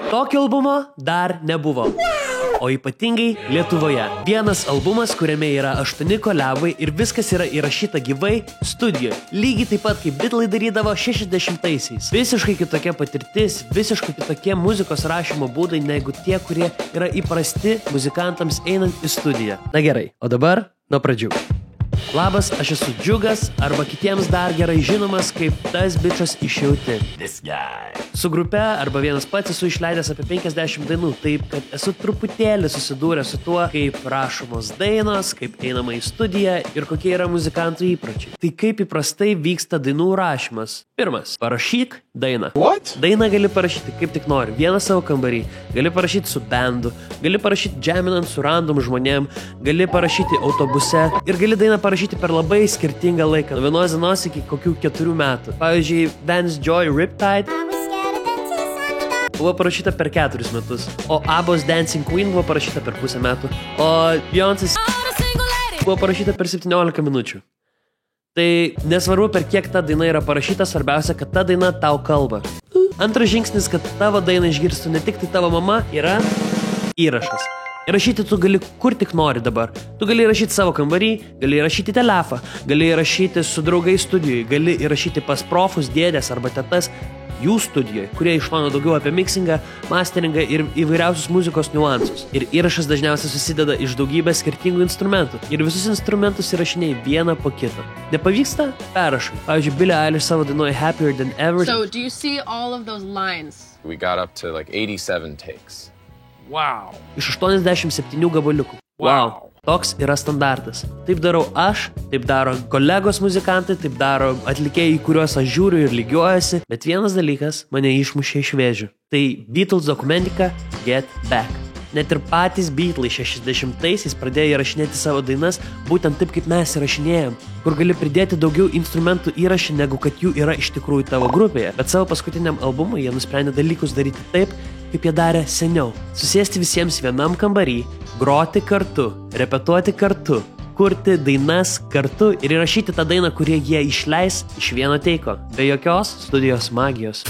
Tokio albumo dar nebuvo. O ypatingai Lietuvoje. Vienas albumas, kuriame yra 8 koliabai ir viskas yra įrašyta gyvai studijoje. Lygiai taip pat, kaip Beatlai darydavo 60-aisiais. Visiškai kitokia patirtis, visiškai kitokie muzikos rašymo būdai negu tie, kurie yra įprasti muzikantams einant į studiją. Na gerai, o dabar nuo pradžių. Labas, aš esu Džiugas, arba kitiems dar gerai žinomas kaip tas bičas išjauti. Su grupe arba vienas pats esu išleidęs apie 50 dainų, taip kad esu truputėlį susidūręs su tuo, kaip rašomos dainos, kaip einama į studiją ir kokie yra muzikantų įpročiai. Tai kaip įprastai vyksta dainų rašymas. Pirmas, parašyk dainą. What? Dainą gali parašyti kaip tik nori, vieną savo kambarį, gali parašyti su bandu, gali parašyti jaminant su random žmonėm, gali parašyti autobuse ir gali dainą parašyti per labai skirtingą laiką, nuo vienos dienos iki kokių 4 metų. Pavyzdžiui, Vans Joy Riptide buvo parašyta per 4 metus, o Abos Dancing Queen buvo parašyta per pusę metų, o Beyoncé's buvo parašyta per 17 minučių. Tai nesvarbu, per kiek ta daina yra parašyta, svarbiausia, kad ta daina tau kalba. Antras žingsnis, kad tavo dainą išgirstų ne tik tai tavo mama, yra įrašas. Įrašyti tu gali kur tik nori dabar. Tu gali įrašyti savo kambarį, gali įrašyti telefą, gali įrašyti su draugais studijoje, gali įrašyti pas profus, dėdės arba tetas jų studijoje, kurie išmano daugiau apie mixingą, masteringą ir įvairiausius muzikos niuansus. Ir įrašas dažniausiai susideda iš daugybės skirtingų instrumentų. Ir visus instrumentus įrašinėjai vieną po kito. Nepavyksta? Perrašai. Pavyzdžiui, Billie Eilish savo dainuoja Happier Than Ever. So, do you see all of those lines? We got up to like 87 takes. Wow. Iš 87 gabaliukų. Wow. Toks yra standartas. Taip darau aš, taip daro kolegos muzikantai, taip daro atlikėjai, kuriuos aš žiūriu ir lygiuojasi, bet vienas dalykas mane išmušė iš vėžių. Tai Beatles dokumentika Get Back. Net ir patys Beatlai 60-aisiais pradėjo įrašinėti savo dainas būtent taip, kaip mes įrašinėjom, kur gali pridėti daugiau instrumentų įrašį, negu kad jų yra iš tikrųjų tavo grupėje. Bet savo paskutiniam albumui jie nusprendė dalykus daryti taip, kaip jie darė seniau. Susėsti visiems vienam kambarį, groti kartu, repetuoti kartu, kurti dainas kartu ir įrašyti tą dainą, kurie jie išleis iš vieno teiko, be jokios studijos magijos.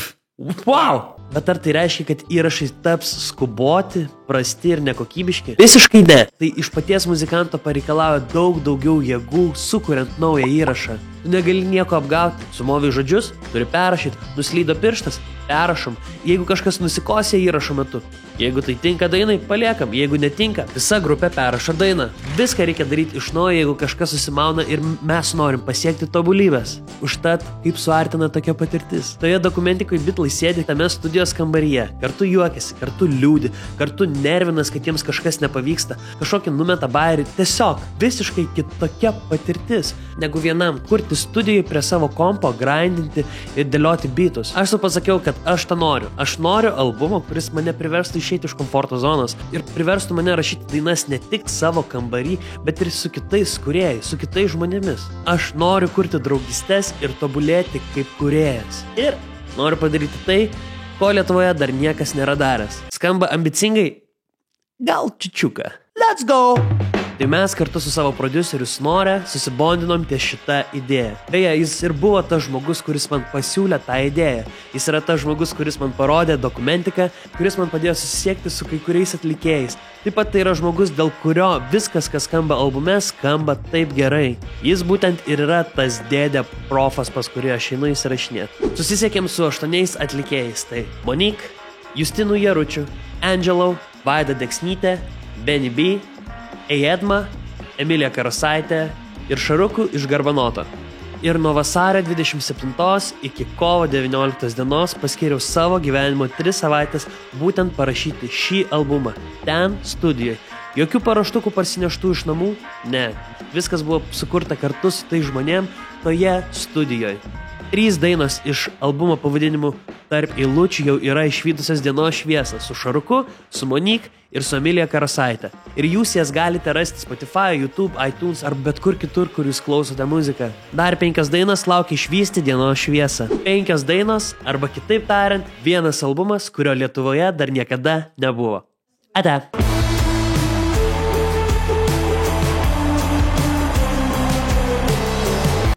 Wow! Bet ar tai reiškia, kad įrašai taps skuboti, prasti ir nekokybiški? Visiškai ne. Tai iš paties muzikanto pareikalauja daug daugiau jėgų, sukuriant naują įrašą. Tu negali nieko apgauti. Sumovai žodžius, turi perrašyti, nuslydo pirštas, perrašom. Jeigu kažkas nusikosė įrašo metu. Jeigu tai tinka dainai, paliekam. Jeigu netinka, visa grupė perrašo dainą. Viską reikia daryti iš naujo, jeigu kažkas susimauna ir mes norim pasiekti tobulybės. Užtat, kaip suartina tokia patirtis. Toje dokumentikoje Beatlai sėdi tame studijos kambaryje. Kartu juokiasi, kartu liūdi, kartu nervinas, kad jiems kažkas nepavyksta. Kažkokį numeta bairį. Tiesiog visiškai kitokia patirtis, negu vienam kurti studijai prie savo kompo, grindinti ir dėlioti beatus. Aš pasakiau, kad aš tą noriu. Aš noriu albumo, kuris mane priverstų išeiti iš komforto zonos ir priverstų mane rašyti dainas ne tik savo kambarį, bet ir su kitais kūrėjais, su kitais žmonėmis. Aš noriu kurti draugystes ir tobulėti kaip kūrėjas. Ir noriu padaryti tai, ko Lietuvoje dar niekas nėra daręs. Skamba ambicingai? Gal čiučiuką. Let's go! Tai mes kartu su savo prodiuseriu Snore susibondinom ties šitą idėją. Beje, jis ir buvo tas žmogus, kuris man pasiūlė tą idėją. Jis yra tas žmogus, kuris man parodė dokumentiką, kuris man padėjo susisiekti su kai kuriais atlikėjais. Taip pat tai yra žmogus, dėl kurio viskas, kas skamba albume, skamba taip gerai. Jis būtent ir yra tas dėdė profas, pas kurį aš einu įsirašinėti. Susisiekėm su 8 atlikėjais. Tai Monique, Justinu Jaručiu, Angelo, Vaida Deksnytė, Benny B, Edma, Emilija Karasaitė ir Šaruku iš Garbanoto. Ir nuo vasario 27 iki kovo 19 dienos paskiriau savo gyvenimo 3 savaitės būtent parašyti šį albumą. Ten studijoje. Jokių paruoštukų parsineštų iš namų? Ne. Viskas buvo sukurta kartu su tai žmonėm toje studijoje. 3 dainos iš albumo pavadinimų Tarp eilučių jau yra išvydusios dienos šviesą su Šaruku, su Monique ir su Emilija Karasaitė. Ir jūs jas galite rasti Spotify, YouTube, iTunes ar bet kur kitur, kur jūs klausote muziką. Dar 5 dainos laukia išvysti dienos šviesą. 5 dainos, arba kitaip tariant, vienas albumas, kurio Lietuvoje dar niekada nebuvo. Ate!